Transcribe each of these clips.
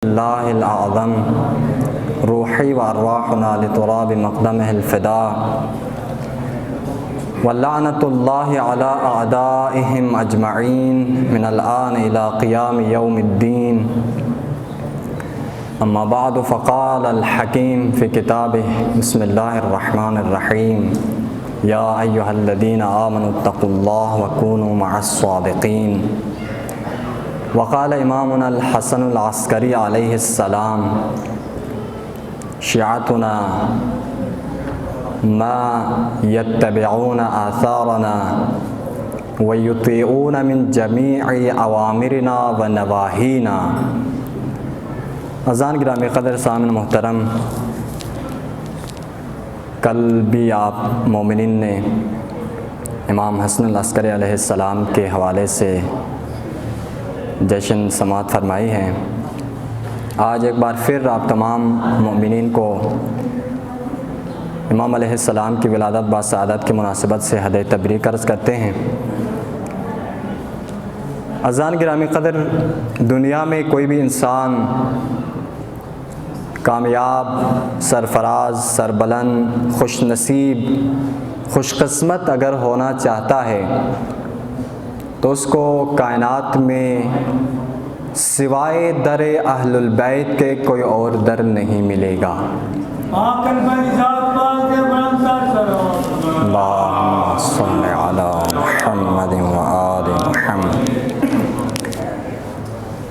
اللہ العظم روحی و ارواحنا لتراب مقدمہ الفداء ولعنۃ اللہ علی اعدائہم اجمعین من الآن الی قیام یوم الدین اما بعد فقال الحکیم فی کتابہ بسم اللہ الرحمن الرحیم یا ایہا الذین آمنوا اتقوا اللہ وکونوا مع الصادقین وقال امامنا الحسن العسکری علیہ السلام شیعتنا ما یتبعون آثارنا ویطیعون من جمیع اوامرنا و نواہینا۔ اذان گرامی قدر سامعین محترم، کل بھی آپ مومنین نے امام حسن العسکری علیہ السلام کے حوالے سے جشن سماعت فرمائی ہے۔ آج ایک بار پھر آپ تمام مومنین کو امام علیہ السلام کی ولادت باسعادت کی مناسبت سے ہدیہ تبریک عرض کرتے ہیں۔ اذان گرامی قدر، دنیا میں کوئی بھی انسان کامیاب، سرفراز، سربلند، خوش نصیب، خوش قسمت اگر ہونا چاہتا ہے تو اس کو کائنات میں سوائے در اہل البیت کے کوئی اور در نہیں ملے گا۔ اللہم صلی علی محمد و آل محمد۔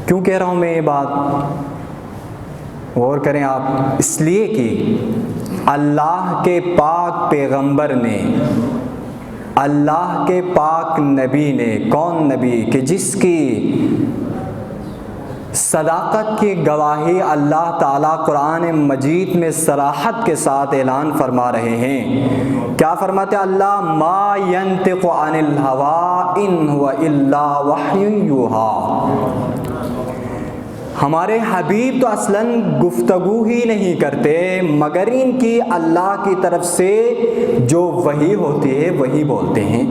کیوں کہہ رہا ہوں میں یہ بات؟ غور کریں آپ، اس لیے کہ اللہ کے پاک پیغمبر نے، اللہ کے پاک نبی نے، کون نبی کہ جس کی صداقت کی گواہی اللہ تعالیٰ قرآن مجید میں صراحت کے ساتھ اعلان فرما رہے ہیں۔ کیا فرماتے ہیں اللہ؟ ما ینطق عن الہوی ان هو الا وحی یوحی۔ ہمارے حبیب تو اصلاً گفتگو ہی نہیں کرتے مگر ان کی اللہ کی طرف سے جو وحی ہوتی ہے وہی بولتے ہیں۔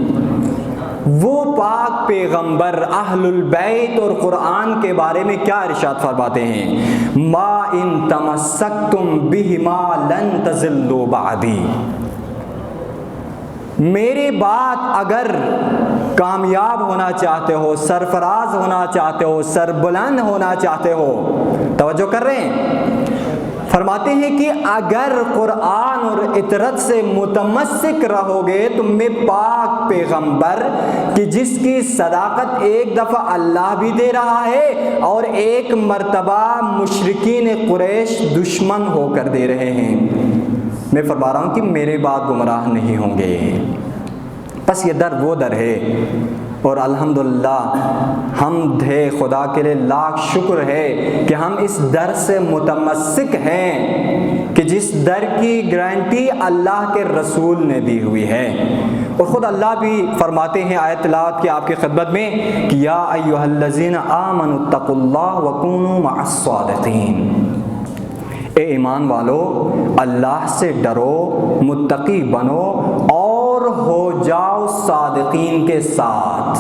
وہ پاک پیغمبر اہل البیت اور قرآن کے بارے میں کیا ارشاد فرماتے ہیں؟ ما ان تمسکتم بہما لن تضلوا بعدی۔ میرے بات اگر کامیاب ہونا چاہتے ہو، سرفراز ہونا چاہتے ہو، سربلند ہونا چاہتے ہو، توجہ کر رہے ہیں، فرماتے ہیں کہ اگر قرآن اور اطرت سے متمسک رہو گے تو میں پاک پیغمبر کہ جس کی صداقت ایک دفعہ اللہ بھی دے رہا ہے اور ایک مرتبہ مشرکین قریش دشمن ہو کر دے رہے ہیں، میں فرما رہا ہوں کہ میرے بعد گمراہ نہیں ہوں گے۔ بس یہ در وہ در ہے، اور الحمدللہ حمد ہے خدا کے لیے، لاکھ شکر ہے کہ ہم اس در سے متمسک ہیں کہ جس در کی گارنٹی اللہ کے رسول نے دی ہوئی ہے۔ اور خود اللہ بھی فرماتے ہیں آیت تلاوت کی آپ کی خدمت میں کہ یا ایھا الذین آمنوا اتقوا اللہ وکونوا مع الصادقین۔ اے ایمان والو، اللہ سے ڈرو، متقی بنو اور ہو جاؤ صادقین کے ساتھ،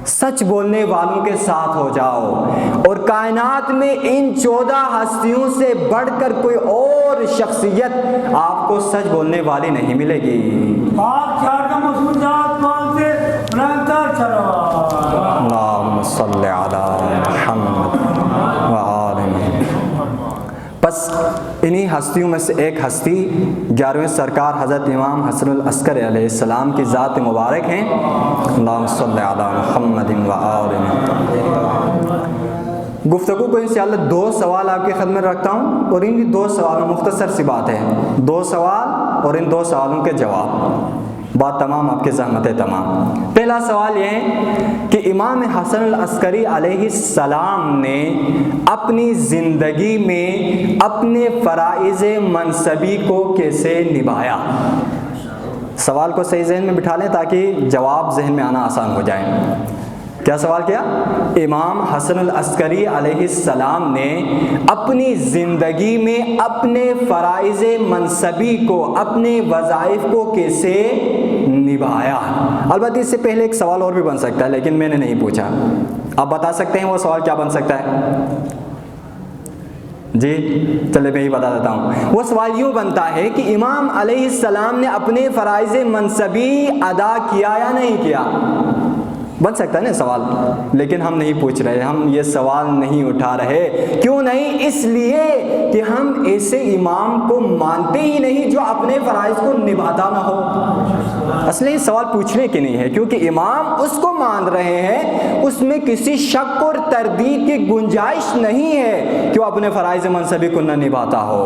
سچ بولنے والوں کے ساتھ ہو جاؤ۔ اور کائنات میں ان 14 ہستیوں سے بڑھ کر کوئی اور شخصیت آپ کو سچ بولنے والی نہیں ملے گی۔ اللہم صلی علی محمد و آل محمد۔ بس انہی ہستیوں میں سے ایک ہستی 11ویں سرکار حضرت امام حسن العسکری علیہ السلام کی ذات مبارک ہیں۔ اللہم صلی علی محمد و آل محمد۔ گفتگو کو انشاءاللہ 2 سوال آپ کی خدمت رکھتا ہوں، اور ان 2 سوالوں، مختصر سی بات ہے، 2 سوال اور ان 2 سوالوں کے جواب، بات تمام آپ کی زحمت ہے تمام۔ پہلا سوال یہ ہے کہ امام حسن العسکری علیہ السلام نے اپنی زندگی میں اپنے فرائض منصبی کو کیسے نبھایا؟ سوال کو صحیح ذہن میں بٹھا لیں تاکہ جواب ذہن میں آنا آسان ہو جائے۔ کیا سوال کیا؟ امام حسن العسکری علیہ السلام نے اپنی زندگی میں اپنے فرائض منصبی کو، اپنے وظائف کو کیسے نبھایا؟ البتہ اس سے پہلے ایک سوال اور بھی بن سکتا ہے لیکن میں نے نہیں پوچھا، آپ بتا سکتے ہیں وہ سوال کیا بن سکتا ہے؟ جی چلے میں ہی بتا دیتا ہوں. وہ سوال یوں بنتا ہے کہ امام علیہ السلام نے اپنے فرائض منصبی ادا کیا یا نہیں کیا؟ بن سکتا ہے نا سوال، لیکن ہم نہیں پوچھ رہے، ہم یہ سوال نہیں اٹھا رہے. کیوں نہیں؟ اس لیے کہ ہم ایسے امام کو مانتے ہی نہیں جو اپنے فرائض کو نبھاتا نہ ہو. اصل یہ سوال پوچھنے کی نہیں ہے، کیونکہ امام اس کو مان رہے ہیں، اس میں کسی شک اور تردید کی گنجائش نہیں ہے کہ وہ اپنے فرائض منصبی کو نہ نبھاتا ہو.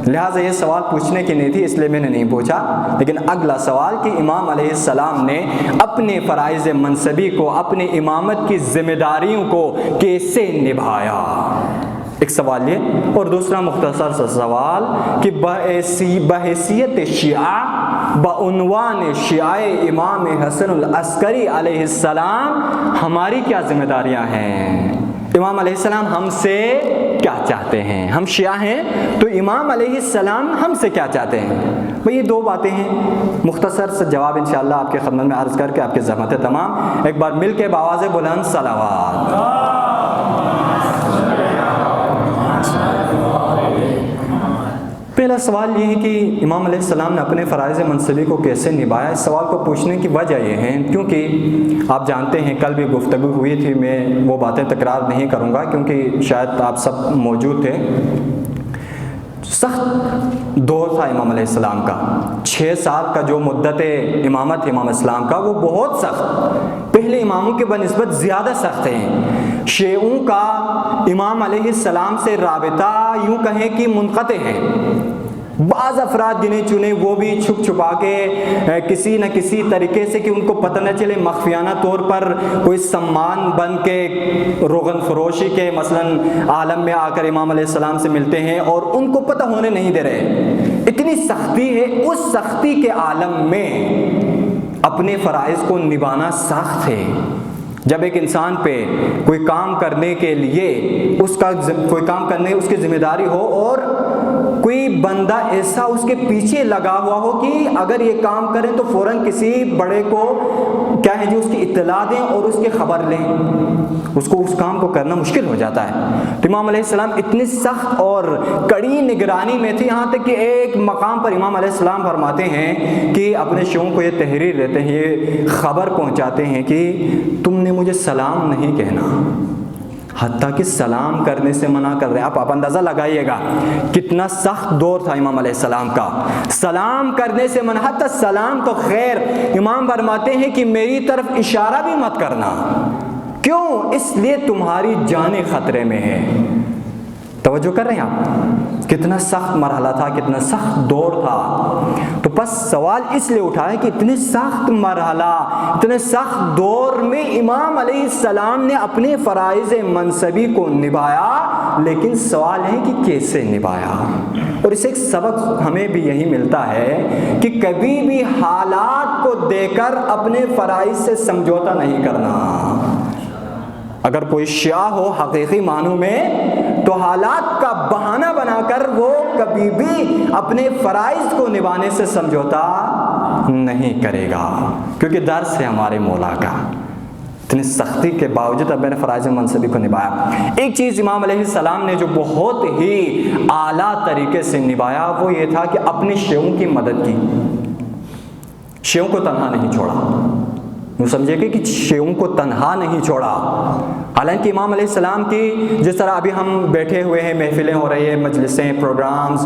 لہٰذا یہ سوال پوچھنے کی نہیں تھی، اس لیے میں نے نہیں پوچھا. لیکن اگلا سوال کہ امام علیہ السلام نے اپنے فرائض منصبی کو، اپنے امامت کی ذمہ داریوں کو کیسے نبھایا؟ ایک سوال یہ. اور دوسرا مختصر سا سوال کہ بحیثیت شیعہ، بعنوان شیعہ امام حسن العسکری علیہ السلام ہماری کیا ذمہ داریاں ہیں؟ امام علیہ السلام ہم سے کیا چاہتے ہیں؟ ہم شیعہ ہیں تو امام علیہ السلام ہم سے کیا چاہتے ہیں؟ بھئی یہ دو باتیں ہیں. مختصر سے جواب انشاءاللہ آپ کے خدمت میں عرض کر کے آپ کی زحمت تمام ایک بار مل کے بآواز بلند صلوات. پہلا سوال یہ ہے کہ امام علیہ السلام نے اپنے فرائض منصبی کو کیسے نبھایا. اس سوال کو پوچھنے کی وجہ یہ ہے کیونکہ آپ جانتے ہیں کل بھی گفتگو ہوئی تھی، میں وہ باتیں تکرار نہیں کروں گا کیونکہ شاید آپ سب موجود تھے. سخت دور تھا امام علیہ السلام کا. 6 سال کا جو مدت امامت امام اسلام کا وہ بہت سخت، پہلے اماموں کے بنسبت زیادہ سخت ہیں. شیعوں کا امام علیہ السلام سے رابطہ یوں کہیں کہ منقطع ہے. بعض افراد گنے چنے وہ بھی چھپ چھپا کے کسی نہ کسی طریقے سے کہ ان کو پتہ نہ چلے مخفیانہ طور پر کوئی سامان بن کے روغن فروشی کے مثلا عالم میں آ کر امام علیہ السلام سے ملتے ہیں اور ان کو پتہ ہونے نہیں دے رہے. اتنی سختی ہے. اس سختی کے عالم میں اپنے فرائض کو نبھانا سخت ہے. جب ایک انسان پہ کوئی کام کرنے کے لیے اس کی ذمہ داری ہو اور کوئی بندہ ایسا اس کے پیچھے لگا ہوا ہو کہ اگر یہ کام کریں تو فوراً کسی بڑے کو کیا ہے جو اس کی اطلاع دیں اور اس کی خبر لیں، اس کو اس کام کو کرنا مشکل ہو جاتا ہے. تو امام علیہ السلام اتنی سخت اور کڑی نگرانی میں تھے، یہاں تک کہ ایک مقام پر امام علیہ السلام فرماتے ہیں کہ اپنے شیعوں کو یہ تحریر دیتے ہیں، یہ خبر پہنچاتے ہیں کہ تم نے مجھے سلام نہیں کہنا. حتیٰ کہ سلام کرنے سے منع کر رہے ہیں. آپ اندازہ لگائیے گا کتنا سخت دور تھا امام علیہ السلام کا. سلام کرنے سے منع، حتیٰ سلام تو خیر امام فرماتے ہیں کہ میری طرف اشارہ بھی مت کرنا. کیوں؟ اس لیے تمہاری جانیں خطرے میں ہے. توجہ کر رہے ہیں آپ؟ کتنا سخت مرحلہ تھا، کتنا سخت دور تھا. تو بس سوال اس لیے اٹھا ہے کہ اتنے سخت مرحلہ، اتنے سخت دور میں امام علیہ السلام نے اپنے فرائض منصبی کو نبھایا، لیکن سوال ہے کہ کیسے نبھایا. اور اس ایک سبق ہمیں بھی یہی ملتا ہے کہ کبھی بھی حالات کو دیکھ کر اپنے فرائض سے سمجھوتا نہیں کرنا. اگر کوئی شیعہ ہو حقیقی معنوں میں تو حالات کا بہانہ بنا کر وہ کبھی بھی اپنے فرائض کو نبھانے سے سمجھوتا نہیں کرے گا، کیونکہ درس ہے ہمارے مولا کا. اتنی سختی کے باوجود اب میں نے فرائض منصبی کو نبھایا. ایک چیز امام علیہ السلام نے جو بہت ہی اعلیٰ طریقے سے نبھایا وہ یہ تھا کہ اپنے شیعوں کی مدد کی. شیعوں کو تنہا نہیں چھوڑا. یوں سمجھے کہ شیعوں کو تنہا نہیں چھوڑا. حالانکہ امام علیہ السلام کی جس طرح ابھی ہم بیٹھے ہوئے ہیں، محفلیں ہو رہی ہیں، مجلسیں، پروگرامز،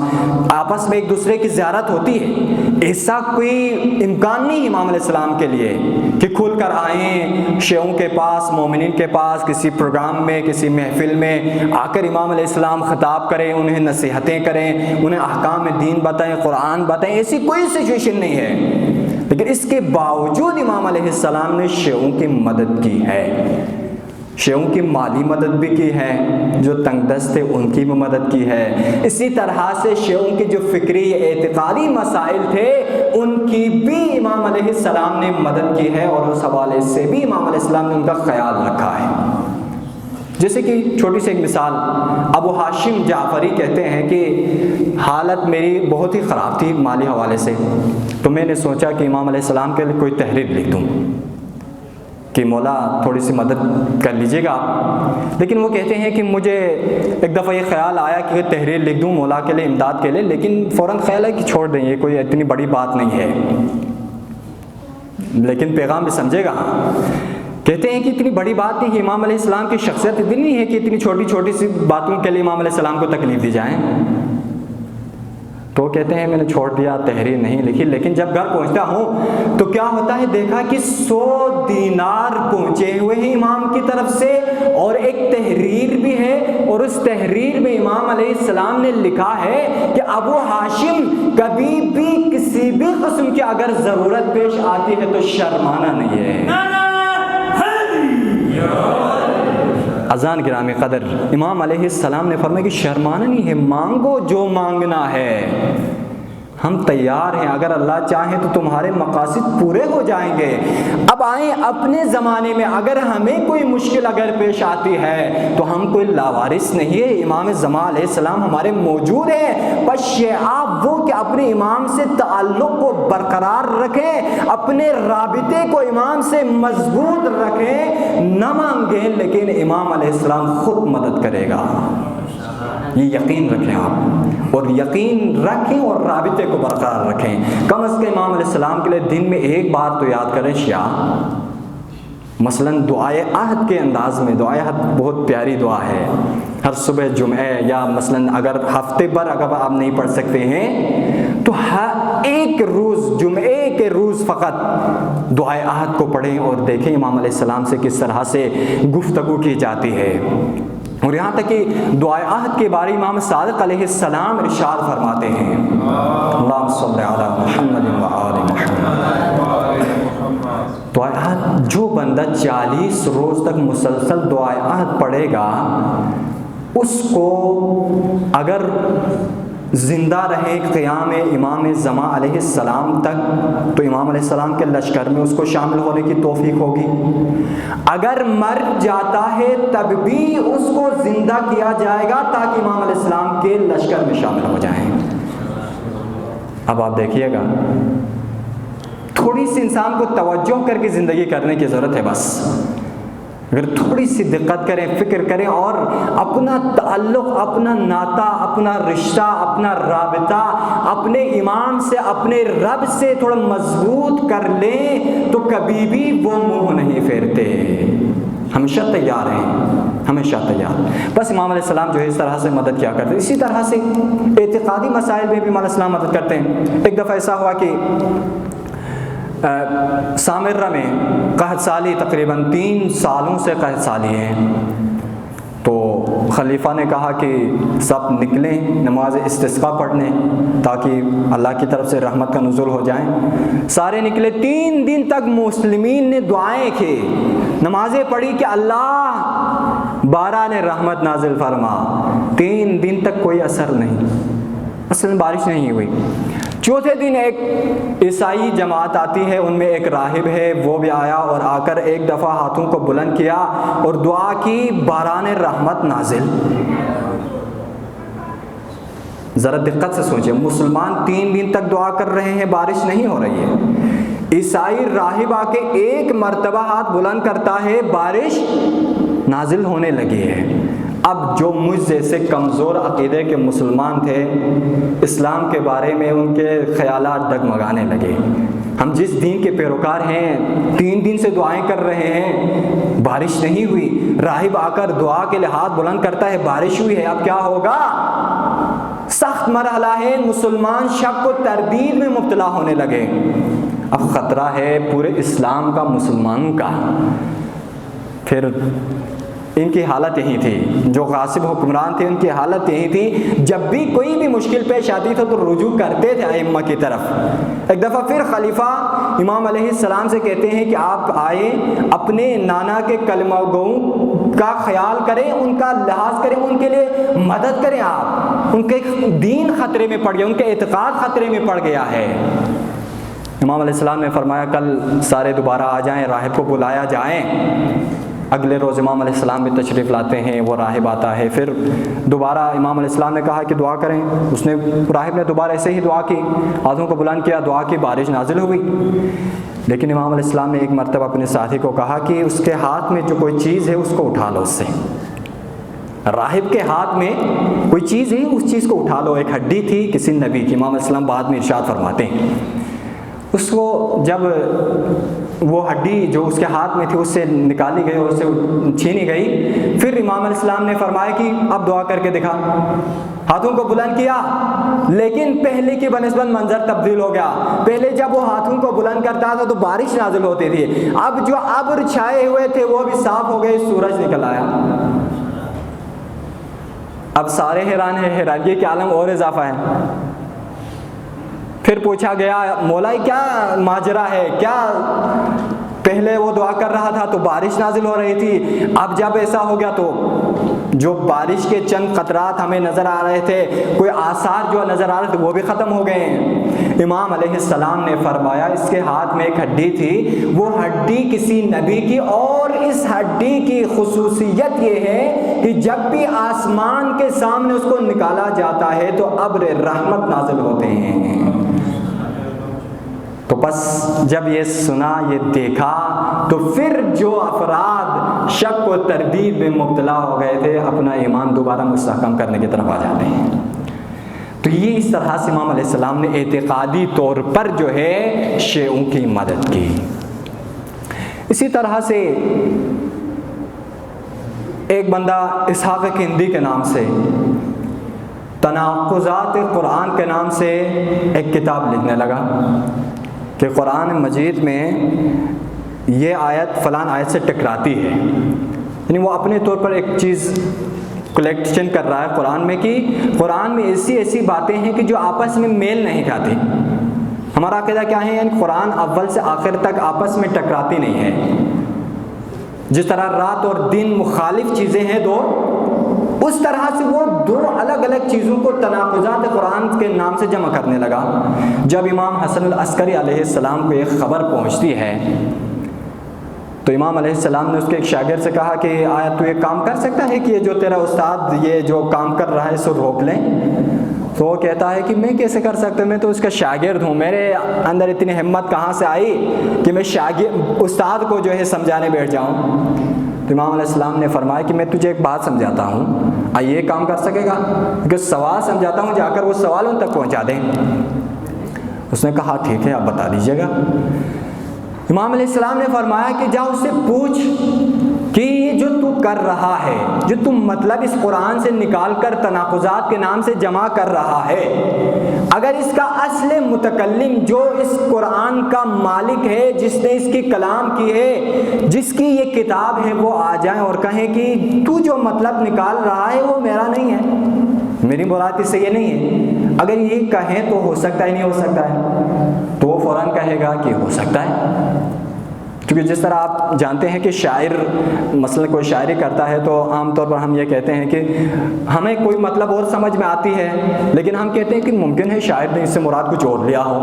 آپس میں ایک دوسرے کی زیارت ہوتی ہے. ایسا کوئی امکان نہیں امام علیہ السلام کے لیے کہ کھل کر آئیں شیعوں کے پاس، مومنین کے پاس، کسی پروگرام میں، کسی محفل میں آ کر امام علیہ السلام خطاب کریں، انہیں نصیحتیں کریں، انہیں احکام دین بتائیں، قرآن بتائیں. ایسی کوئی سچویشن نہیں ہے. لیکن اس کے باوجود امام علیہ السلام نے شیعوں کی مدد کی ہے. شیعوں کی مالی مدد بھی کی ہے، جو تنگ دست تھے ان کی بھی مدد کی ہے. اسی طرح سے شیعوں کے جو فکری اعتقادی مسائل تھے ان کی بھی امام علیہ السلام نے مدد کی ہے، اور اس حوالے سے بھی امام علیہ السلام نے ان کا خیال رکھا ہے. جیسے کہ چھوٹی سی ایک مثال، ابو ہاشم جعفری کہتے ہیں کہ حالت میری بہت ہی خراب تھی مالی حوالے سے، تو میں نے سوچا کہ امام علیہ السلام کے لیے کوئی تحریر لکھ دوں. کہ مولا تھوڑی سی مدد کر لیجیے گا. لیکن وہ کہتے ہیں کہ مجھے ایک دفعہ یہ خیال آیا کہ تحریر لکھ دوں مولا کے لیے، امداد کے لیے، لیکن فوراً خیال ہے کہ چھوڑ دیں، یہ کوئی اتنی بڑی بات نہیں ہے. لیکن پیغام بھی سمجھے گا. کہتے ہیں کہ اتنی بڑی بات نہیں ہے، امام علیہ السلام کی شخصیت اتنی نہیں ہے کہ اتنی چھوٹی چھوٹی سی باتوں کے لیے امام علیہ السلام کو تکلیف دی جائیں. تو کہتے ہیں میں نے چھوڑ دیا، تحریر نہیں لکھی. لیکن جب گھر پہنچتا ہوں تو کیا ہوتا ہے، دیکھا کہ 100 دینار پہنچے ہوئے ہیں امام کی طرف سے، اور ایک تحریر بھی ہے، اور اس تحریر میں امام علیہ السلام نے لکھا ہے کہ ابو ہاشم کبھی بھی کسی بھی قسم کی اگر ضرورت پیش آتی ہے تو شرمانا نہیں ہے. اذان گرامی قدر، امام علیہ السلام نے فرمایا کہ شرمانا نہیں ہے، مانگو جو مانگنا ہے، ہم تیار ہیں، اگر اللہ چاہے تو تمہارے مقاصد پورے ہو جائیں گے. اب آئیں اپنے زمانے میں، اگر ہمیں کوئی مشکل اگر پیش آتی ہے تو ہم کوئی لاوارث نہیں ہے، امام زمان علیہ السلام ہمارے موجود ہیں. بس آپ وہ کہ اپنے امام سے تعلق کو برقرار رکھیں، اپنے رابطے کو امام سے مضبوط رکھیں، نہ مانگیں لیکن امام علیہ السلام خود مدد کرے گا. یہ یقین رکھیں آپ، اور یقین رکھیں اور رابطے کو برقرار رکھیں. کم از کم امام علیہ السلام کے لیے دن میں ایک بار تو یاد کریں شیعہ. مثلا دعائے عہد کے انداز میں، دعائے عہد بہت پیاری دعا ہے، ہر صبح جمعہ یا مثلا اگر ہفتے بھر اگر آپ نہیں پڑھ سکتے ہیں تو ہر ایک روز جمعے کے روز فقط دعائے عہد کو پڑھیں اور دیکھیں امام علیہ السلام سے کس طرح سے گفتگو کی جاتی ہے. اور یہاں تک کہ دعائے عہد کے بارے امام صادق علیہ السلام ارشاد فرماتے ہیں، اللہم صلی علی محمد و آل محمد. دعائے عہد جو بندہ 40 روز تک مسلسل دعائے عہد پڑھے گا، اس کو اگر زندہ رہے قیام امام زمان علیہ السلام تک تو امام علیہ السلام کے لشکر میں اس کو شامل ہونے کی توفیق ہوگی. اگر مر جاتا ہے تب بھی اس کو زندہ کیا جائے گا تاکہ امام علیہ السلام کے لشکر میں شامل ہو جائیں. اب آپ دیکھیے گا، تھوڑی سی انسان کو توجہ کر کے زندگی کرنے کی ضرورت ہے. بس اگر تھوڑی سی دقت کریں، فکر کریں اور اپنا تعلق، اپنا ناطہ، اپنا رشتہ، اپنا رابطہ اپنے امام سے، اپنے رب سے تھوڑا مضبوط کر لیں تو کبھی بھی وہ منہ نہیں پھیرتے، ہمیشہ تیار ہیں، ہمیشہ تیار. بس امام علیہ السلام جو ہے اس طرح سے مدد کیا کرتے. اسی طرح سے اعتقادی مسائل میں بھی امام علیہ السلام مدد کرتے ہیں. ایک دفعہ ایسا ہوا کہ سامرہ میں قحط سالی، تقریباً 3 سالوں سے قحط سالی ہے. تو خلیفہ نے کہا کہ سب نکلیں نماز استسقاء پڑھنے تاکہ اللہ کی طرف سے رحمت کا نزول ہو جائیں. سارے نکلے. 3 دن تک مسلمین نے دعائیں کی، نمازیں پڑھی کہ اللہ باران رحمت نازل فرما. 3 دن تک کوئی اثر نہیں، اصل بارش نہیں ہوئی. چوتھے دن ایک عیسائی جماعت آتی ہے، ان میں ایک راہب ہے، وہ بھی آیا اور آ کر ایک دفعہ ہاتھوں کو بلند کیا اور دعا کی، باران رحمت نازل. ذرا دقت سے سوچیں، مسلمان 3 دن تک دعا کر رہے ہیں، بارش نہیں ہو رہی ہے. عیسائی راہب آ کے ایک مرتبہ ہاتھ بلند کرتا ہے، بارش نازل ہونے لگی ہے. اب جو مجھ جیسے کمزور عقیدے کے مسلمان تھے، اسلام کے بارے میں ان کے خیالات ڈگمگانے لگے. ہم جس دین کے پیروکار ہیں، 3 دن سے دعائیں کر رہے ہیں، بارش نہیں ہوئی. راہب آ کر دعا کے لیے ہاتھ بلند کرتا ہے، بارش ہوئی ہے، اب کیا ہوگا؟ سخت مرحلہ ہے. مسلمان شک و تردید میں مبتلا ہونے لگے. اب خطرہ ہے پورے اسلام کا، مسلمانوں کا. پھر ان کی حالت یہی تھی، جو غاصب حکمران تھے ان کی حالت یہی تھی، جب بھی کوئی بھی مشکل پیش آتی تھی تو رجوع کرتے تھے ائمہ کی طرف. ایک دفعہ پھر خلیفہ امام علیہ السلام سے کہتے ہیں کہ آپ آئیں، اپنے نانا کے کلمہ گوؤں کا خیال کریں، ان کا لحاظ کریں، ان کے لیے مدد کریں. آپ ان کے دین خطرے میں پڑ گیا، ان کے اعتقاد خطرے میں پڑ گیا ہے. امام علیہ السلام نے فرمایا کل سارے دوبارہ آ جائیں، راہب کو بلایا جائیں. اگلے روز امام علیہ السلام بھی تشریف لاتے ہیں، وہ راہب آتا ہے. پھر دوبارہ امام علیہ السلام نے کہا کہ دعا کریں. اس نے راہب نے دوبارہ ایسے ہی دعا کی، ہاتھوں کو بلند کیا، دعا کی، بارش نازل ہوئی. لیکن امام علیہ السلام نے ایک مرتبہ اپنے ساتھی کو کہا کہ اس کے ہاتھ میں جو کوئی چیز ہے اس کو اٹھا لو اس سے. راہب کے ہاتھ میں کوئی چیز ہے اس چیز کو اٹھا لو. ایک ہڈی تھی کسی نبی کی. امام علیہ السلام بعد میں ارشاد فرماتے ہیں اس کو جب وہ ہڈی جو اس کے ہاتھ میں تھی اس سے نکالی گئی اور اس سے چھینی گئی، پھر امام علیہ السلام نے فرمایا کہ اب دعا کر کے دکھا. ہاتھوں کو بلند کیا، لیکن پہلے کی بنسبت منظر تبدیل ہو گیا. پہلے جب وہ ہاتھوں کو بلند کرتا تھا تو بارش نازل ہوتی تھی، اب جو ابر چھائے ہوئے تھے وہ بھی صاف ہو گئے، سورج نکل آیا. اب سارے حیران ہیں، حیرانگی کے عالم اور اضافہ ہے. پھر پوچھا گیا مولا کیا ماجرا ہے، کیا پہلے وہ دعا کر رہا تھا تو بارش نازل ہو رہی تھی، اب جب ایسا ہو گیا تو جو بارش کے چند قطرات ہمیں نظر آ رہے تھے، کوئی آثار جو نظر آ رہے تھے وہ بھی ختم ہو گئے ہیں. امام علیہ السلام نے فرمایا اس کے ہاتھ میں ایک ہڈی تھی، وہ ہڈی کسی نبی کی، اور اس ہڈی کی خصوصیت یہ ہے کہ جب بھی آسمان کے سامنے اس کو نکالا جاتا ہے تو ابر رحمت نازل ہوتے ہیں. تو بس جب یہ سنا، یہ دیکھا، تو پھر جو افراد شک و تردید میں مبتلا ہو گئے تھے اپنا ایمان دوبارہ مستحکم کرنے کی طرف آ جاتے ہیں. تو یہ اس طرح سے امام علیہ السلام نے اعتقادی طور پر جو ہے شیعوں کی مدد کی. اسی طرح سے ایک بندہ اسحاق کندی کے نام سے تناقضات قرآن کے نام سے ایک کتاب لکھنے لگا کہ قرآن مجید میں یہ آیت فلان آیت سے ٹکراتی ہے. یعنی وہ اپنے طور پر ایک چیز کلیکشن کر رہا ہے قرآن میں کہ قرآن میں ایسی ایسی باتیں ہیں کہ جو آپس میں میل نہیں کھاتی. ہمارا عقیدہ کیا ہے؟ یعنی قرآن اول سے آخر تک آپس میں ٹکراتی نہیں ہے. جس طرح رات اور دن مخالف چیزیں ہیں دو، اس طرح سے وہ دو الگ الگ چیزوں کو تناقضات قرآن کے نام سے جمع کرنے لگا. جب امام حسن العسکری علیہ السلام کو ایک خبر پہنچتی ہے تو امام علیہ السلام نے اس کے ایک شاگرد سے کہا کہ آیا تو یہ کام کر سکتا ہے کہ یہ جو تیرا استاد یہ جو کام کر رہا ہے اس کو روک لیں؟ تو وہ کہتا ہے کہ میں کیسے کر سکتا ہوں، میں تو اس کا شاگرد ہوں، میرے اندر اتنی ہمت کہاں سے آئی کہ میں استاد کو جو ہے سمجھانے بیٹھ جاؤں. تو امام علیہ السلام نے فرمایا کہ میں تجھے ایک بات سمجھاتا ہوں، یہ کام کر سکے گا؟ کیونکہ سوال سمجھاتا ہوں، جا کر وہ سوال ان تک پہنچا دیں. اس نے کہا ٹھیک ہے آپ بتا دیجیے گا. امام علیہ السلام نے فرمایا کہ جا اس سے پوچھ کہ یہ جو تو کر رہا ہے، جو تم مطلب اس قرآن سے نکال کر تناقضات کے نام سے جمع کر رہا ہے، اگر اس کا اصل متکلم جو اس قرآن کا مالک ہے، جس نے اس کی کلام کی ہے، جس کی یہ کتاب ہے، وہ آ جائیں اور کہیں کہ تو جو مطلب نکال رہا ہے وہ میرا نہیں ہے، میری مراد اس سے یہ نہیں ہے. اگر یہ کہیں تو ہو سکتا ہے نہیں ہو سکتا ہے، تو وہ فوراً کہے گا کہ ہو سکتا ہے. کیونکہ جس طرح آپ جانتے ہیں کہ شاعر مثلا کوئی شاعری کرتا ہے تو عام طور پر ہم یہ کہتے ہیں کہ ہمیں کوئی مطلب اور سمجھ میں آتی ہے، لیکن ہم کہتے ہیں کہ ممکن ہے شاعر نے اس سے مراد کچھ اور لیا ہو،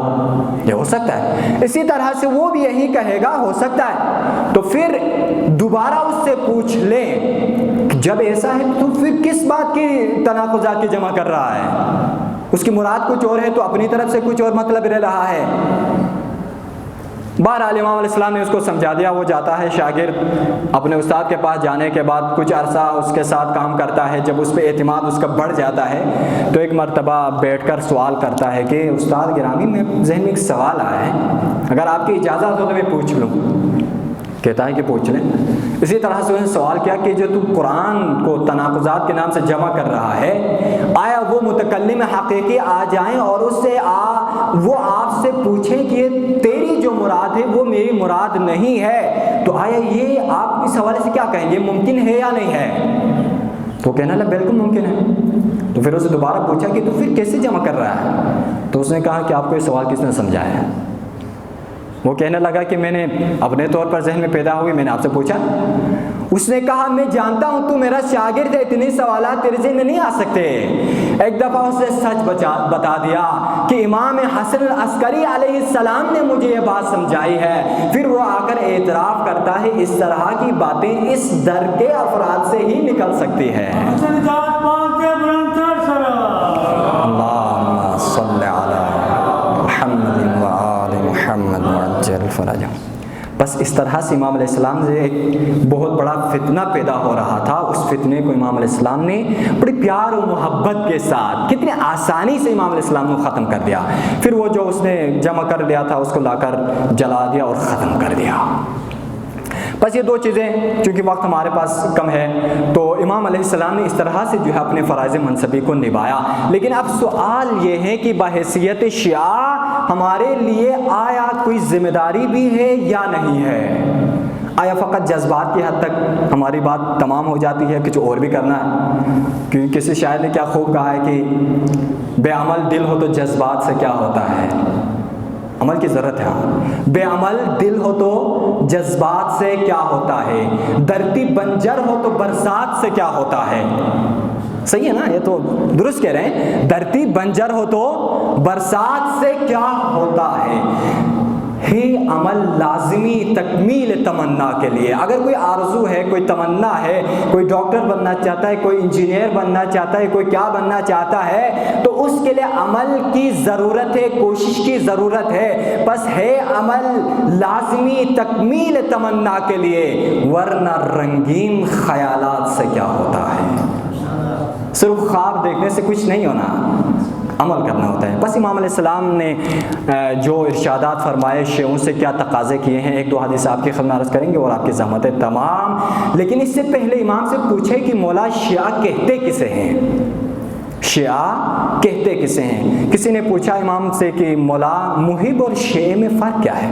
یہ ہو سکتا ہے. اسی طرح سے وہ بھی یہی کہے گا ہو سکتا ہے. تو پھر دوبارہ اس سے پوچھ لیں جب ایسا ہے تو پھر کس بات کی تناقضات کی جمع کر رہا ہے؟ اس کی مراد کچھ اور ہے تو اپنی طرف سے کچھ اور مطلب لے رہا ہے. بہرحال امام علیہ السلام نے اس کو سمجھا دیا. وہ جاتا ہے شاگرد اپنے استاد کے پاس، جانے کے بعد کچھ عرصہ اس کے ساتھ کام کرتا ہے. جب اس پہ اعتماد اس کا بڑھ جاتا ہے تو ایک مرتبہ بیٹھ کر سوال کرتا ہے کہ استاد گرامی میں ذہن میں ایک سوال آیا ہے، اگر آپ کی اجازت ہو تو میں پوچھ لوں؟ کہتا ہے کہ پوچھ لیں. اسی طرح سے انہوں نے سوال کیا کہ جو تو قرآن کو تناقضات کے نام سے جمع کر رہا ہے، آیا وہ متکلم حقیقی آ جائیں اور اس سے وہ آپ سے پوچھیں کہ تیری جو مراد ہے وہ میری مراد نہیں ہے، تو آیا یہ آپ اس حوالے سے کیا کہیں گے، ممکن ہے یا نہیں ہے؟ تو کہنا لگا بالکل ممکن ہے. تو پھر اسے دوبارہ پوچھا کہ تو پھر کیسے جمع کر رہا ہے؟ تو اس نے کہا کہ آپ کو یہ سوال کس نے سمجھایا ہے؟ وہ کہنے لگا کہ میں نے اپنے طور پر ذہن میں پیدا ہوئی، میں نے آپ سے پوچھا. اس نے کہا میں جانتا ہوں تو میرا شاگرد ہے، اتنے سوالات تیرے ذہن میں نہیں آ سکتے. ایک دفعہ اس نے سچ بتا دیا کہ امام حسن العسکری علیہ السلام نے مجھے یہ بات سمجھائی ہے. پھر وہ آ کر اعتراف کرتا ہے اس طرح کی باتیں اس در کے افراد سے ہی نکل سکتی ہے. اللہم صلی علی محمد و آل محمد وعجل فرجہ. بس اس طرح سے امام علیہ السلام سے ایک بہت بڑا فتنہ پیدا ہو رہا تھا. اس فتنے کو امام علیہ السلام نے بڑی پیار و محبت کے ساتھ کتنی آسانی سے امام علیہ السلام نے ختم کر دیا. پھر وہ جو اس نے جمع کر لیا تھا اس کو لا کر جلا دیا اور ختم کر دیا. بس یہ 2 چیزیں، چونکہ وقت ہمارے پاس کم ہے، تو امام علیہ السلام نے اس طرح سے جو ہے اپنے فرائض منصبی کو نبھایا. لیکن اب سوال یہ ہے کہ بحیثیت شیعہ ہمارے لیے آیا کوئی ذمہ داری بھی ہے یا نہیں ہے؟ آیا فقط جذبات کی حد تک ہماری بات تمام ہو جاتی ہے، کچھ اور بھی کرنا ہے؟ کیونکہ کسی شاعر نے کیا خوب کہا ہے کہ بے عمل دل ہو تو جذبات سے کیا ہوتا ہے؟ عمل کی ضرورت ہے. بے عمل دل ہو تو جذبات سے کیا ہوتا ہے؟ دھرتی بنجر ہو تو برسات سے کیا ہوتا ہے؟ صحیح ہے نا؟ یہ تو درست کہہ رہے ہیں. دھرتی بنجر ہو تو برسات سے کیا ہوتا ہے؟ ہی عمل لازمی تکمیل تمنا کے لیے. اگر کوئی آرزو ہے، کوئی تمنا ہے، کوئی ڈاکٹر بننا چاہتا ہے، کوئی انجینئر بننا چاہتا ہے، کوئی کیا بننا چاہتا ہے، تو اس کے لیے عمل کی ضرورت ہے، کوشش کی ضرورت ہے. بس ہے عمل لازمی تکمیل تمنا کے لیے، ورنہ رنگین خیالات سے کیا ہوتا ہے؟ صرف خواب دیکھنے سے کچھ نہیں ہونا، عمل کرنا ہوتا ہے. بس امام علیہ السلام نے جو ارشادات فرمائے، شیعوں سے کیا تقاضے کیے ہیں، 1-2 حدیث آپ کی خدمت عرض کریں گے اور آپ کی زحمتیں تمام. لیکن اس سے پہلے امام سے پوچھے کہ مولا شیعہ کہتے کسے ہیں؟ شیعہ کہتے کسے ہیں؟ کسی نے پوچھا امام سے کہ مولا محب اور شیعہ میں فرق کیا ہے؟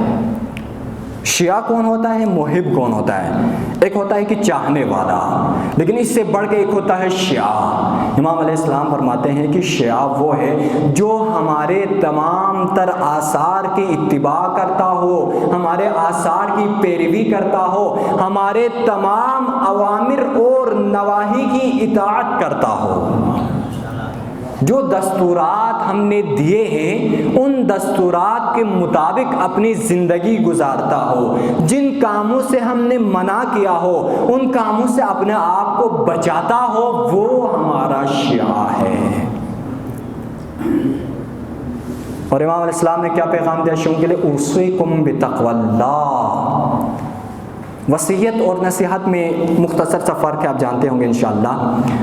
شیعہ کون ہوتا ہے، محب کون ہوتا ہے؟ ایک ہوتا ہے کہ چاہنے والا، لیکن اس سے بڑھ کے ایک ہوتا ہے شیعہ. امام علیہ السلام فرماتے ہیں کہ شیعہ وہ ہے جو ہمارے تمام تر آثار کی اتباع کرتا ہو، ہمارے آثار کی پیروی کرتا ہو، ہمارے تمام اوامر اور نواہی کی اطاعت کرتا ہو. جو دستورات ہم نے دیے ہیں ان دستورات کے مطابق اپنی زندگی گزارتا ہو، جن کاموں سے ہم نے منع کیا ہو ان کاموں سے اپنے آپ کو بچاتا ہو، وہ ہمارا شیعہ ہے. اور امام علیہ السلام نے کیا پیغام دیا شیعوں کے لیے؟ اوصیکم بتقوی اللہ. وصیت اور نصیحت میں مختصر سا فرق ہے، آپ جانتے ہوں گے انشاءاللہ.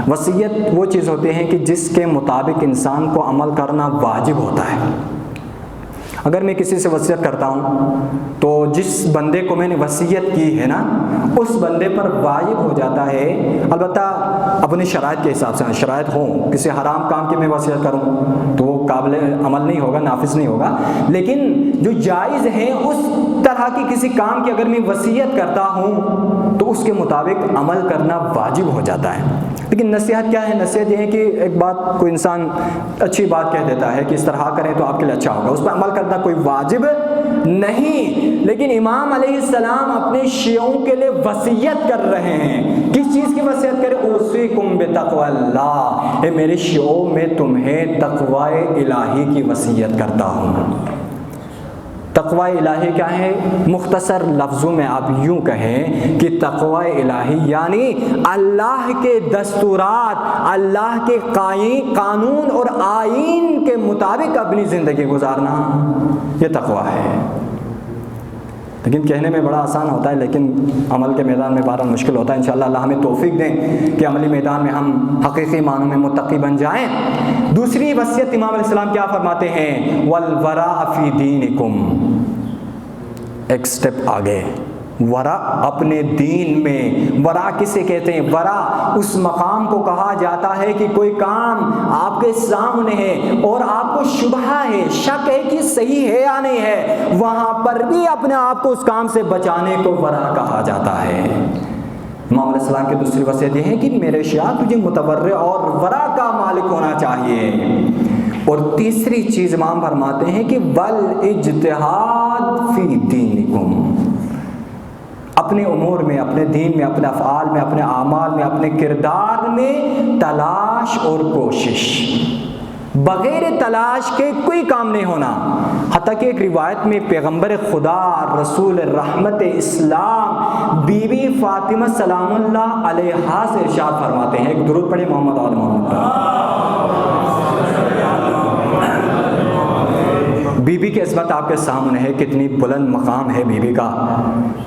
وصیت وہ چیز ہوتے ہیں کہ جس کے مطابق انسان کو عمل کرنا واجب ہوتا ہے. اگر میں کسی سے وصیت کرتا ہوں تو جس بندے کو میں نے وصیت کی ہے نا، اس بندے پر واجب ہو جاتا ہے، البتہ اپنی شرائط کے حساب سے. شرائط ہوں، کسی حرام کام کی میں وصیت کروں تو وہ قابل عمل نہیں ہوگا، نافذ نہیں ہوگا. لیکن جو جائز ہیں اس طرح کی کسی کام کی اگر میں وصیت کرتا ہوں تو اس کے مطابق عمل کرنا واجب ہو جاتا ہے. لیکن نصیحت کیا ہے؟ نصیحت یہ ہے کہ ایک بات کوئی انسان اچھی بات کہہ دیتا ہے کہ اس طرح کریں تو آپ کے لیے اچھا ہوگا، اس پر عمل کرنا کوئی واجب نہیں. لیکن امام علیہ السلام اپنے شیعوں کے لیے وصیت کر رہے ہیں. کس چیز کی وصیت کرے؟ اوصیکم بتقوی اللہ. اے میرے شیعوں، میں تمہیں تقوی الہی کی وصیت کرتا ہوں. تقوی الہی کیا ہے؟ مختصر لفظوں میں آپ یوں کہیں کہ تقوی الہی یعنی اللہ کے دستورات، اللہ کے قانون اور آئین کے مطابق اپنی زندگی گزارنا، یہ تقوی ہے. لیکن کہنے میں بڑا آسان ہوتا ہے، لیکن عمل کے میدان میں بہرحال مشکل ہوتا ہے. انشاءاللہ اللہ ہمیں توفیق دیں کہ عملی میدان میں ہم حقیقی معنوں میں متقی بن جائیں. دوسری وصیت امام علیہ السلام کیا فرماتے ہیں؟ والورع فی دینکم. ایک سٹیپ آگے، ورع اپنے دین میں. ورع کسے کہتے ہیں؟ ورع اس مقام کو کہا جاتا ہے کہ کوئی کام آپ کے سامنے ہے اور آپ کو شبہ ہے، شک ہے کہ صحیح ہے یا نہیں ہے، وہاں پر بھی اپنے آپ کو اس کام سے بچانے کو ورع کہا جاتا ہے. امام علیہ السلام کی دوسری وصیت یہ ہے کہ میرے شیعہ تجھے متورع اور ورع کا مالک ہونا چاہیے. اور تیسری چیز امام فرماتے ہیں کہ والاجتہاد فی دینکم. اپنے امور میں، اپنے دین میں، اپنے افعال میں، اپنے اعمال میں، اپنے کردار میں تلاش اور کوشش. بغیر تلاش کے کوئی کام نہیں ہونا. حتیٰ کہ ایک روایت میں پیغمبر خدا رسول رحمت اسلام بی بی فاطمہ سلام اللہ علیہا سے ارشاد فرماتے ہیں، ایک درود پڑھیں محمد آل محمد. بی بیوی کی عصمت آپ کے سامنے ہے، کتنی بلند مقام ہے بیوی کا۔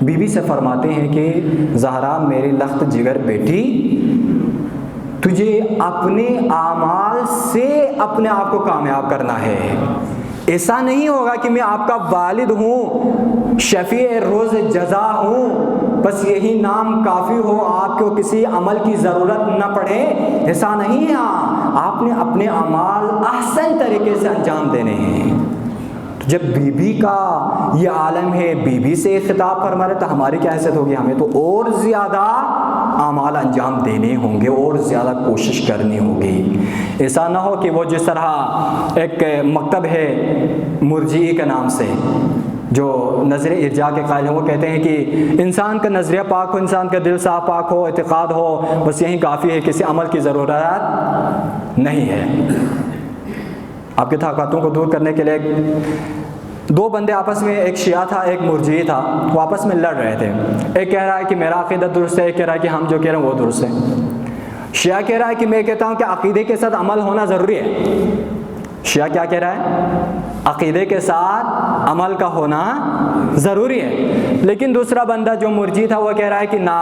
بیوی سے فرماتے ہیں کہ زہرا میری لخت جگر بیٹی، تجھے اپنے اعمال سے اپنے آپ کو کامیاب کرنا ہے۔ ایسا نہیں ہوگا کہ میں آپ کا والد ہوں، شفیع روز جزا ہوں، بس یہی نام کافی ہو، آپ کو کسی عمل کی ضرورت نہ پڑے، ایسا نہیں ہے۔ آپ نے اپنے اعمال احسن طریقے سے انجام دینے ہیں۔ جب بیوی کا یہ عالم ہے، بیوی سے خطاب فرما رہے، تو ہماری کیا حیثیت ہوگی؟ ہمیں تو اور زیادہ اعمال انجام دینے ہوں گے، اور زیادہ کوشش کرنی ہوگی۔ ایسا نہ ہو کہ وہ جس طرح ایک مکتب ہے مرجئی کے نام سے، جو نظر ارجاء کے قائل ہیں، وہ کہتے ہیں کہ انسان کا نظریہ پاک ہو، انسان کا دل صاف پاک ہو، اعتقاد ہو، بس یہی کافی ہے، کسی عمل کی ضرورت نہیں ہے۔ آپ کے طاقتوں کو دور کرنے کے لیے دو بندے آپس میں، ایک شیعہ تھا ایک مرجئی تھا، وہ آپس میں لڑ رہے تھے۔ ایک کہہ رہا ہے کہ میرا عقیدہ درست ہے، ایک کہہ رہا ہے کہ ہم جو کہہ رہے ہیں وہ درست ہے۔ شیعہ کہہ رہا ہے کہ میں کہتا ہوں کہ عقیدے کے ساتھ عمل ہونا ضروری ہے۔ شیعہ کیا کہہ رہا ہے؟ عقیدے کے ساتھ عمل کا ہونا ضروری ہے۔ لیکن دوسرا بندہ جو مرجئی تھا وہ کہہ رہا ہے کہ نہ،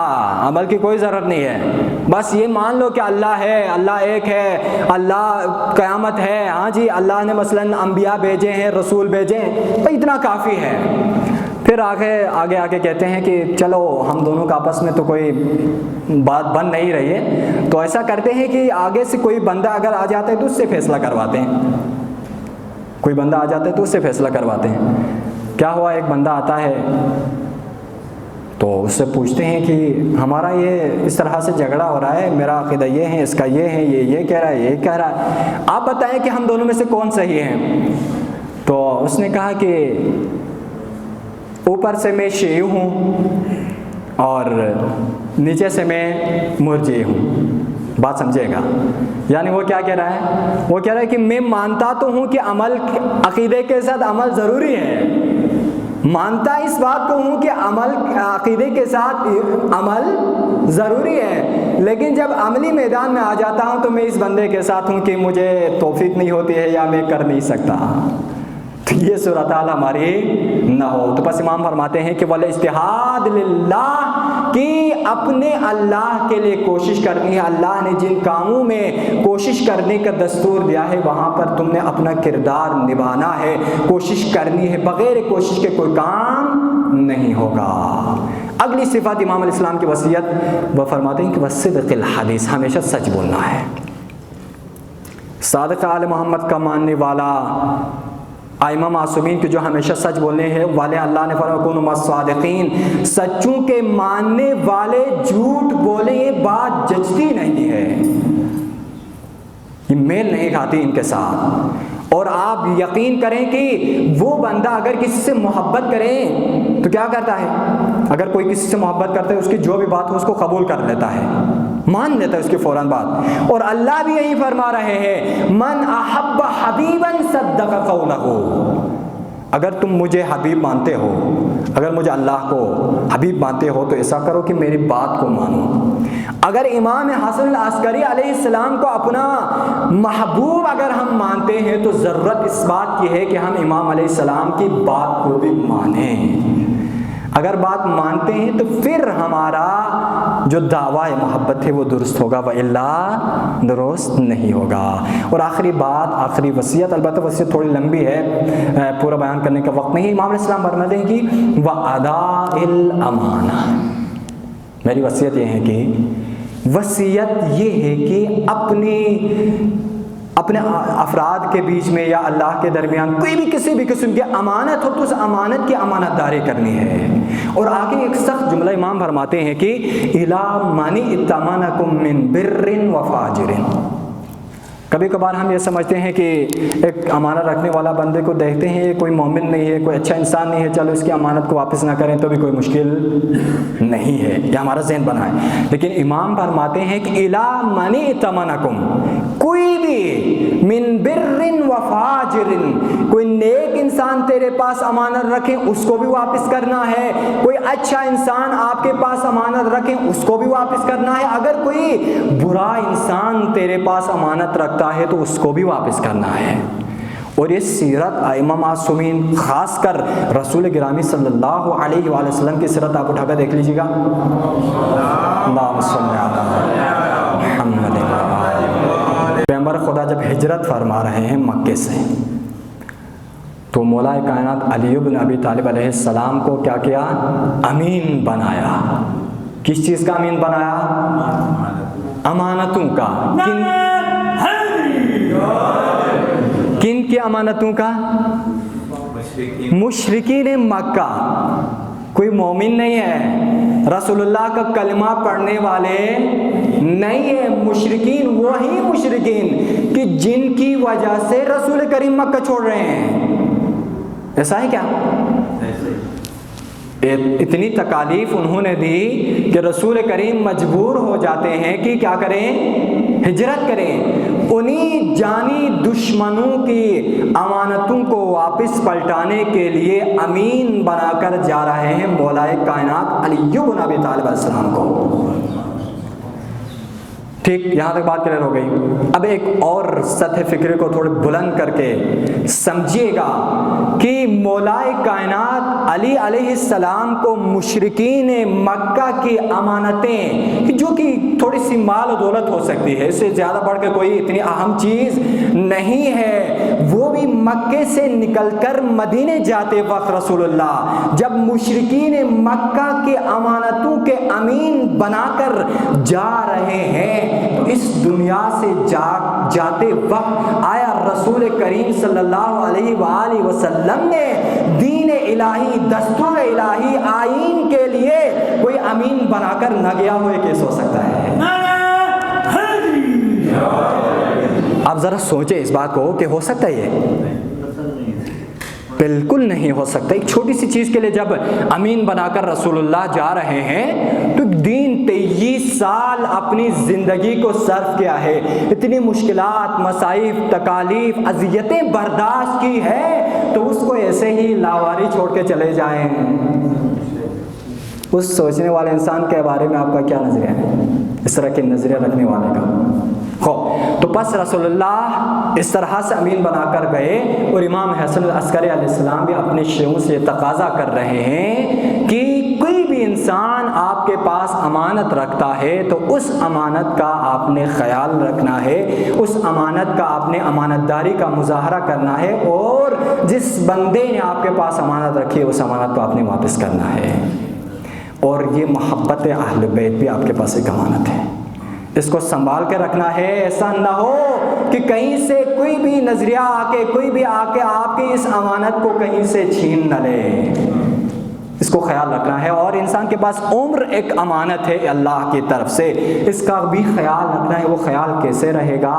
عمل کی کوئی ضرورت نہیں ہے، بس یہ مان لو کہ اللہ ہے، اللہ ایک ہے، اللہ قیامت ہے، ہاں جی اللہ نے مثلا انبیاء بھیجے ہیں، رسول بھیجے ہیں، تو اتنا کافی ہے۔ پھر آگے کہتے ہیں کہ چلو ہم دونوں کا آپس میں تو کوئی بات بن نہیں رہی ہے، تو ایسا کرتے ہیں کہ آگے سے کوئی بندہ اگر آ جاتا ہے تو اس سے فیصلہ کرواتے ہیں۔ کوئی بندہ آ جاتا ہے تو اس سے فیصلہ کرواتے ہیں۔ کیا ہوا؟ ایک بندہ آتا ہے تو اس سے پوچھتے ہیں کہ ہمارا یہ اس طرح سے جھگڑا ہو رہا ہے، میرا عقیدہ یہ ہے، اس کا یہ ہے، یہ کہہ رہا ہے، یہ کہہ رہا ہے، آپ بتائیں کہ ہم دونوں میں سے کون صحیح ہے؟ تو اس نے کہا کہ اوپر سے میں شیعی ہوں اور نیچے سے میں مرجئی ہوں۔ بات سمجھے گا؟ یعنی وہ کیا کہہ رہا ہے؟ وہ کہہ رہا ہے کہ میں مانتا تو ہوں کہ عمل، عقیدے کے ساتھ عمل ضروری ہے، مانتا اس بات کو ہوں کہ عمل، عقیدے کے ساتھ عمل ضروری ہے، لیکن جب عملی میدان میں آ جاتا ہوں تو میں اس بندے کے ساتھ ہوں کہ مجھے توفیق نہیں ہوتی ہے یا میں کر نہیں سکتا، تو یہ صورتحال ہماری نہ ہو۔ تو بس امام فرماتے ہیں کہ وَالْاجْتِهَادُ لِلَّهِ، کہ اپنے اللہ کے لیے کوشش کرنی ہے۔ اللہ نے جن کاموں میں کوشش کرنے کا دستور دیا ہے وہاں پر تم نے اپنا کردار نبھانا ہے، کوشش کرنی ہے، بغیر کوشش کے کوئی کام نہیں ہوگا۔ اگلی صفت امام علیہ السلام کی وصیت، وہ فرماتے ہیں کہ وَالصِّدْقِ الْحَدِيثِ، ہمیشہ سچ بولنا ہے۔ صادق آل محمد کا ماننے والا، ائمہ معصومین کے جو ہمیشہ سچ بولنے ہیں والے، اللہ نے فرمایا کونوا مع الصادقین، سچوں کے ماننے والے جھوٹ بولیں، یہ بات جچتی نہیں ہے، یہ میل نہیں کھاتی ان کے ساتھ۔ اور آپ یقین کریں کہ وہ بندہ اگر کسی سے محبت کرے تو کیا کرتا ہے؟ اگر کوئی کسی سے محبت کرتا ہے اس کی جو بھی بات ہو اس کو قبول کر لیتا ہے، مان لیتا ہے اس کی فوراً بات۔ اور اللہ بھی یہی فرما رہے ہیں من احب حبیبا صدق قولہ، اگر تم مجھے حبیب مانتے ہو، اگر مجھے اللہ کو حبیب مانتے ہو تو ایسا کرو کہ میری بات کو مانو۔ اگر امام حسن العسکری علیہ السلام کو اپنا محبوب اگر ہم مانتے ہیں تو ضرورت اس بات کی ہے کہ ہم امام علیہ السلام کی بات کو بھی مانیں۔ اگر بات مانتے ہیں تو پھر ہمارا جو دعویٰ محبت ہے وہ درست ہوگا، وَإِلَّا درست نہیں ہوگا۔ اور آخری بات، آخری وصیت، البتہ وصیت تھوڑی لمبی ہے، پورا بیان کرنے کا وقت نہیں ہے۔ امام علیہ السلام فرماتے ہیں کہ وَأَدَاءِ الْأَمَانَةِ، میری وصیت یہ ہے کہ وصیت یہ ہے کہ اپنے افراد کے بیچ میں یا اللہ کے درمیان کوئی بھی کسی بھی قسم کی امانت ہو تو اس امانت کی امانت داری کرنی ہے۔ اور آگے ایک سخت جملہ امام فرماتے ہیں کہ إِلَى مَنِ ائْتَمَنَكُم مِّن بِرٍّ وَفَاجِرٍ۔ کبھی کبھار ہم یہ سمجھتے ہیں کہ ایک امانت رکھنے والا بندے کو دیکھتے ہیں یہ کوئی مومن نہیں ہے، کوئی اچھا انسان نہیں ہے، چلو اس کی امانت کو واپس نہ کریں تو بھی کوئی مشکل نہیں ہے، یہ ہمارا ذہن بنا ہے۔ لیکن امام فرماتے ہیں کہ إِلَى مَنِ ائْتَمَنَكُم، کوئی بھی من بر و فاجر، کوئی نیک انسان تیرے پاس امانت رکھے اس کو بھی واپس کرنا ہے، کوئی اچھا انسان آپ کے پاس امانت رکھے اس کو بھی واپس کرنا ہے، اگر کوئی برا انسان تیرے پاس امانت رکھتا ہے تو اس کو بھی واپس کرنا ہے۔ اور یہ سیرت ائمہ معصومین، خاص کر رسول گرامی صلی اللہ علیہ وآلہ وسلم کی سیرت آپ اٹھا کر دیکھ لیجیے گا. اللہم صلی علی محمد. پیغمبر خدا جب ہجرت فرما رہے ہیں مکے سے تو مولا کائنات علی بن ابی طالب علیہ السلام کو کیا کیا؟ امین بنایا. کس چیز کا امین بنایا؟ امانتوں کا. کن کی امانتوں کا؟ مشرکین مکہ. کوئی مومن نہیں ہے، رسول اللہ کا کلمہ پڑھنے والے نہیں ہے. مشرکین وہی مشرکین کہ جن کی وجہ سے رسول کریم مکہ چھوڑ رہے ہیں. ایسا ہے کیا؟ اتنی تکالیف انہوں نے دی کہ رسول کریم مجبور ہو جاتے ہیں کہ کیا کریں؟ ہجرت کریں. انہی جانی دشمنوں کی امانتوں کو واپس پلٹانے کے لیے امین بنا کر جا رہے ہیں مولا کائنات علی بن ابی طالب علیہ السلام کو. ٹھیک، یہاں تک بات کلیئر ہو گئی. اب ایک اور سطح فکری کو تھوڑے بلند کر کے سمجھیے گا کہ مولا کائنات علی علیہ السلام کو مشرکین مکہ کی امانتیں، جو کہ تھوڑی سی مال و دولت ہو سکتی ہے، اس سے زیادہ بڑھ کے کوئی اتنی اہم چیز نہیں ہے، وہ بھی مکے سے نکل کر مدینے جاتے وقت رسول اللہ جب مشرکین مکہ کی امانتوں کے امین بنا کر جا رہے ہیں تو اس دنیا سے جاتے وقت آیا رسول کریم صلی اللہ علیہ وآلہ وسلم نے دین الہی، دستور الہی، آئین کے لیے کوئی امین بنا کر نہ گیا ہوئے کیسے ہو سکتا ہے؟ آپ ذرا سوچیں اس بات کو کہ ہو سکتا ہے یہ؟ بالکل نہیں ہو سکتا. ایک چھوٹی سی چیز کے لیے جب امین بنا کر رسول اللہ جا رہے ہیں تو دین 23 سال اپنی زندگی کو صرف کیا ہے، اتنی مشکلات، مصائب، تکالیف، اذیتیں برداشت کی ہے، تو اس کو ایسے ہی لاواری چھوڑ کے چلے جائیں. اس سوچنے والے انسان کے بارے میں آپ کا کیا نظریہ ہے، اس طرح کے نظریہ رکھنے والے کا؟ تو پس رسول اللہ اس طرح سے امین بنا کر گئے. اور امام حسن العسکری علیہ السلام بھی اپنے شیعوں سے تقاضا کر رہے ہیں کہ کوئی بھی انسان آپ کے پاس امانت رکھتا ہے تو اس امانت کا آپ نے خیال رکھنا ہے، اس امانت کا آپ نے امانت داری کا مظاہرہ کرنا ہے، اور جس بندے نے آپ کے پاس امانت رکھی ہے اس امانت کو آپ نے واپس کرنا ہے. اور یہ محبت اہل بیت بھی آپ کے پاس ایک امانت ہے، اس کو سنبھال کے رکھنا ہے. ایسا نہ ہو کہ کہیں سے کوئی بھی نظریہ آ کے، کوئی بھی آ کے آپ کی اس امانت کو کہیں سے چھین نہ لے. اس کو خیال رکھنا ہے. اور انسان کے پاس عمر ایک امانت ہے اللہ کی طرف سے، اس کا بھی خیال رکھنا ہے. وہ خیال کیسے رہے گا؟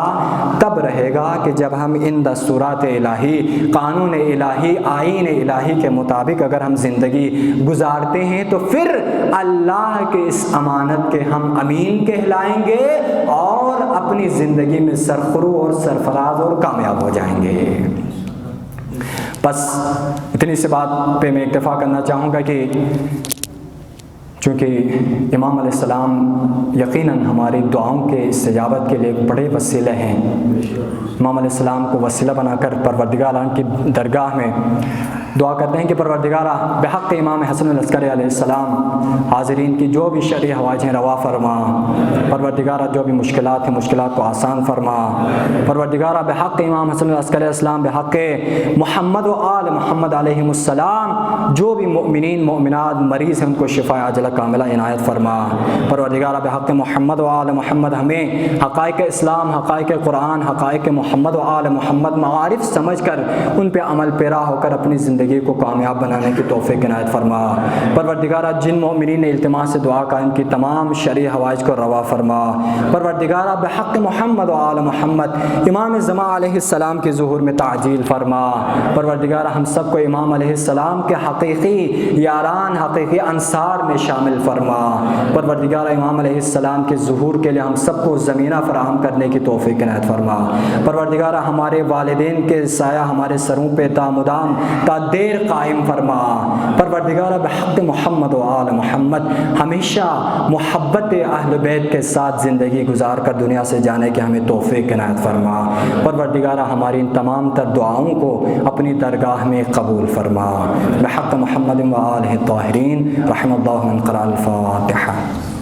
تب رہے گا کہ جب ہم ان دستورات الہی، قانون الہی، آئین الہی کے مطابق اگر ہم زندگی گزارتے ہیں تو پھر اللہ کے اس امانت کے ہم امین کہلائیں گے اور اپنی زندگی میں سرخرو اور سرفراز اور کامیاب ہو جائیں گے. بس اتنی سی بات پہ میں اکتفا کرنا چاہوں گا کہ چونکہ امام علیہ السلام یقیناً ہماری دعاؤں کے استجابت کے لیے بڑے وسیلے ہیں. امام علیہ السلام کو وسیلہ بنا کر پروردگار کی درگاہ میں دعا کرتے ہیں کہ پروردگارہ بحق امام حسن العسکری علیہ السلام حاضرین کی جو بھی شرعی حوائج ہیں روا فرما. پروردگارہ جو بھی مشکلات ہیں مشکلات کو آسان فرما. پروردگارہ بحق امام حسن العسکری علیہ السلام، بحق محمد و آل محمد علیہ السلام جو بھی مؤمنین مؤمنات مریض ہیں ان کو شفا عاجلہ کاملہ عنایت فرما. پروردگارہ بحق محمد و آل محمد ہمیں حقائق اسلام، حقائق قرآن، حقائق محمد و آل محمد معارف سمجھ کر ان پہ عمل پیرا ہو کر اپنی زندگی کو کامیاب بنانے کی توفیق عنایت فرما. پروردگارہ جن مومنین نے التماس سے دعا کا ان کی تمام شرعی حوائج کو روا فرما. پروردگارہ بحق محمد و آل محمد امام زمان علیہ السلام کے ظہور میں تعجیل فرما. پروردگارہ ہم سب کو امام علیہ السلام کے حقیقی یاران، حقیقی انصار میں شامل فرما. پروردگارہ امام علیہ السلام کے ظہور کے لیے ہم سب کو زمینہ فراہم کرنے کی توفیق عنایت فرما. پروردگارہ ہمارے والدین کے سایہ ہمارے سروں پہ تا مدام تا دیر قائم فرما۔ پروردگارہ بحق محمد و آل محمد ہمیشہ محبت اہل بیت کے ساتھ زندگی گزار کر دنیا سے جانے کے ہمیں توفیق عنایت فرما۔ پروردگارہ ہماری ان تمام تر دعاؤں کو اپنی درگاہ میں قبول فرما۔ بحق محمد و آلہ الطاہرین رحم اللہ من قرأ الفاتحہ۔